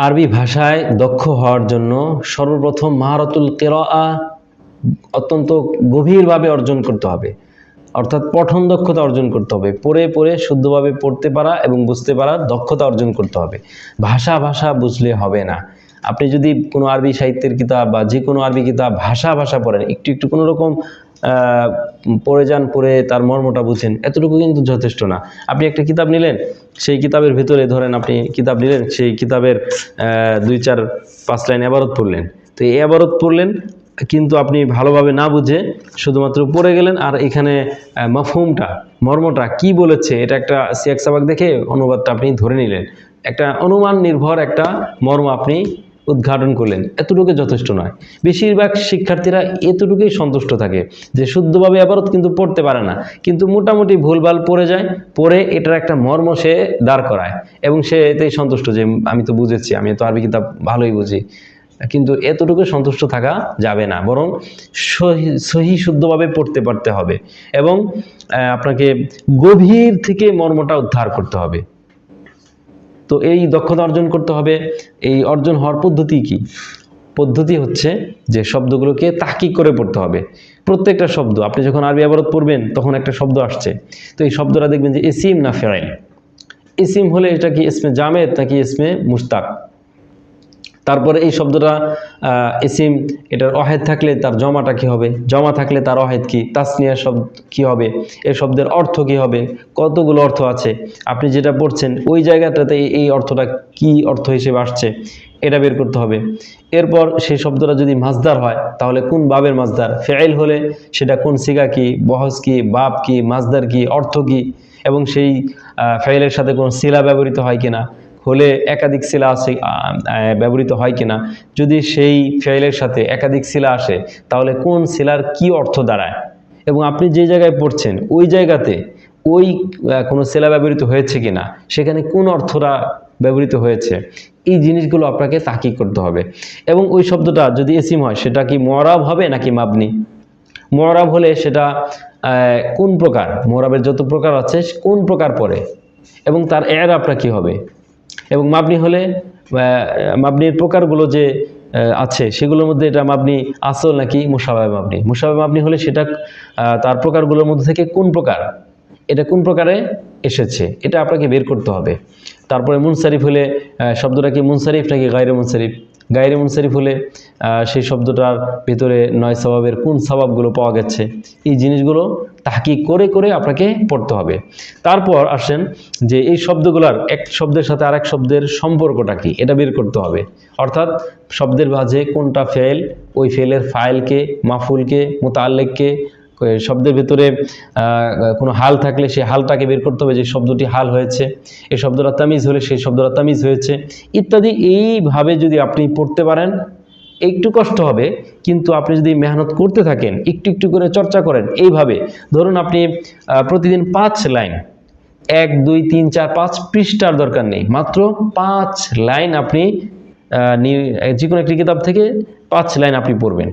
আরবি ভাষায় দক্ষ হওয়ার জন্য সর্বপ্রথম মাহারাতুল কিরাআ অত্যন্ত গভীরভাবে অর্জন করতে হবে, অর্থাৎ পঠন দক্ষতা অর্জন করতে হবে। পড়ে পড়ে শুদ্ধভাবে পড়তে পারা এবং বুঝতে পারার দক্ষতা অর্জন করতে হবে। ভাষা বুঝলে হবে না। আপনি যদি কোনো আরবি সাহিত্যের কিতাব বা যে কোনো আরবি কিতাব ভাষা পড়েন, একটু কোনো রকম পড়ে যান, পড়ে তার মর্মটা বুঝেন, এতটুকু কিন্তু যথেষ্ট না। আপনি একটা কিতাব নিলেন, সেই কিতাবের ভিতরে ধরেন আপনি কিতাব নিলেন, সেই কিতাবের 2-4-5 লাইন ইবারত পড়লেন। তো এই ইবারত পড়লেন, কিন্তু আপনি ভালোভাবে না বুঝে শুধুমাত্র পড়ে গেলেন, আর এখানে মাফহুমটা, মর্মটা কি বলেছে এটা একটা সিয়াক সাবাক দেখে অনুবাদটা আপনি ধরে নিলেন, একটা অনুমান নির্ভর একটা মর্ম আপনি উদ্ঘাটন করলেন, এতটুকু যথেষ্ট নয়। বেশিরভাগ শিক্ষার্থীরা এতটুকুই সন্তুষ্ট থাকে যে শুদ্ধভাবে ইবারত কিন্তু পড়তে পারে না, কিন্তু মোটামুটি ভুলভাল পড়ে যায়, পড়ে এটার একটা মর্ম সে দাঁড় করায় এবং সে এতেই সন্তুষ্ট যে আমি তো বুঝেছি, আমি তো আরবি কিতাব ভালোই বুঝি। কিন্তু এতটুকু সন্তুষ্ট থাকা যাবে না, বরং সহি শুদ্ধভাবে পড়তে পারতে হবে এবং আপনাকে গভীর থেকে মর্মটা উদ্ধার করতে হবে। তো এই দক্ষতা অর্জন করতে হবে। এই অর্জন হওয়ার পদ্ধতি কি? পদ্ধতি হচ্ছে যে শব্দগুলোকে তাহকিক করে পড়তে হবে। প্রত্যেকটা শব্দ আপনি যখন আরবি ইবারত পড়বেন তখন একটা শব্দ আসছে, তো এই শব্দটা দেখবেন যে ইসিম না ফাইল। ইসিম হলে এটা কি ইসমে জামেদ নাকি ইসমে মুশতাক। তারপরে এই শব্দটা ইসিম, এটার অহেদ থাকলে তার জমাটা কি হবে, জমা থাকলে তার অহেদ কি, তাসনিয়া শব্দ কি হবে, এই শব্দের অর্থ কি হবে, কতগুলো অর্থ আছে, আপনি যেটা পড়ছেন ওই জায়গাটাতে এই অর্থটা কি অর্থ হিসেবে আসছে এটা বের করতে হবে। এরপর সেই শব্দটা যদি মাজদার হয় তাহলে কোন বাবের মাজদার, ফেইল হলে সেটা কোন সিগা কি, বহজ কি, বাব কি, মাজদার কি, অর্থ কি, এবং সেই ফেইলের সাথে কোন সিলা ব্যবহৃত হয় কিনা, হলে একাধিক সিলা আসে ব্যবহৃত হয় কিনা, যদি সেই ফেইলের সাথে একাধিক সিলা আসে তাহলে কোন সিলার কি অর্থ দাঁড়ায়, এবং আপনি যে জায়গায় পড়ছেন ওই জায়গাতে ওই কোনো সিলা ব্যবহৃত হয়েছে কিনা, সেখানে কোন অর্থটা ব্যবহৃত হয়েছে, এই জিনিসগুলো আপনাকে তাহকিক করতে হবে। এবং ওই শব্দটা যদি ইসিম হয় সেটা কি মুআরাব হবে নাকি মাবনি। মুআরাব হলে সেটা কোন প্রকার, মুআরাবের যত প্রকার আছে কোন প্রকার পড়ে এবং তার ইরাবটা কি হবে, এবং মাবনি হলে মাবনির প্রকারগুলো যে আছে সেগুলোর মধ্যে এটা মাবনি আসল নাকি মুশাবাহ মাবনি। মুশাবাহ মাবনি হলে সেটা তার প্রকারগুলোর মধ্যে থেকে কোন প্রকার, এটা কোন প্রকারে এসেছে, এটা আপনাকে বের করতে হবে। তারপরে মুনসারিফ হলে শব্দটা কি মুনসারিফ নাকি গায়রে মুনসারিফ। গায়রে মুনসারিফ হলে সেই শব্দটার ভিতরে 9 সওয়াবের কোন সওয়াবগুলো পাওয়া গেছে, এই জিনিসগুলো তাহকিক করে করে আপনাকে পড়তে হবে। তারপর আসেন যে এই শব্দগুলোর এক শব্দের সাথে আরেক শব্দের সম্পর্কটা কি, এটা বের করতে হবে। অর্থাৎ শব্দের মাঝে কোনটা ফেল, ওই ফেলের ফাইলকে, মাফুলকে, মুতাআল্লিককে, শব্দের ভিতরে কোনো হাল থাকলে সেই হালটাকে বের করতে হবে যে শব্দটি হাল হয়েছে, এই শব্দটা তামিজ হলে সেই শব্দটা তামিজ হয়েছে, ইত্যাদি। এইভাবে যদি আপনি পড়তে পারেন, একটু কষ্ট হবে, কিন্তু আপনি যদি মেহনত করতে থাকেন, একটু করে চর্চা করেন, এইভাবে ধরুন আপনি প্রতিদিন 5 লাইন, 1 2 3 4 5 পৃষ্ঠার দরকার নেই, মাত্র 5 লাইন আপনি যে কোনো একটি কিতাব থেকে 5 লাইন আপনি পড়বেন।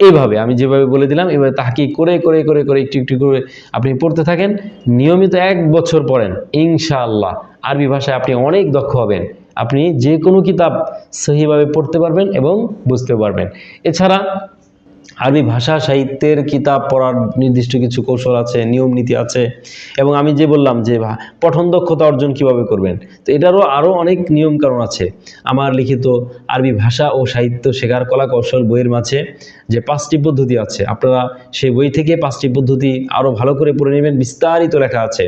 এইভাবে আমি যেভাবে বলে দিলাম, এভাবে তাহকিক করে করে করে করে একটু করে আপনি পড়তে থাকেন, নিয়মিত 1 বছর পড়েন, ইনশাআল্লাহ আরবি ভাষায় আপনি অনেক দক্ষ হবেন। আপনি যে কোনো কিতাব সহিভাবে পড়তে পারবেন এবং বুঝতে পারবেন। এছাড়া আরবি ভাষা সাহিত্যের কিতাব পড়ার নির্দিষ্ট কিছু কৌশল আছে, নিয়ম নীতি আছে, এবং আমি যে বললাম যে পঠন দক্ষতা অর্জন কিভাবে করবেন, তো এটারও আরও অনেক নিয়ম কারণ আছে। আমার লিখিত আরবি ভাষা ও সাহিত্য শেখার কলা কৌশল বইয়ের মাঝে যে 5টি পদ্ধতি আছে, আপনারা সেই বই থেকে 5টি পদ্ধতি আরও ভালো করে পড়ে নেবেন, বিস্তারিত লেখা আছে,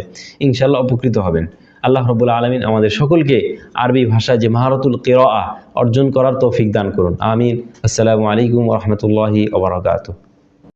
ইনশাআল্লাহ উপকৃত হবেন। আল্লাহ রাব্বুল আলামিন আমাদের সকলকে আরবি ভাষায় যে মাহারাতুল কিরাআ অর্জন করার তৌফিক দান করুন। আমিন। আসসালামু আলাইকুম ওয়া রাহমাতুল্লাহি ওয়া বারাকাতুহু।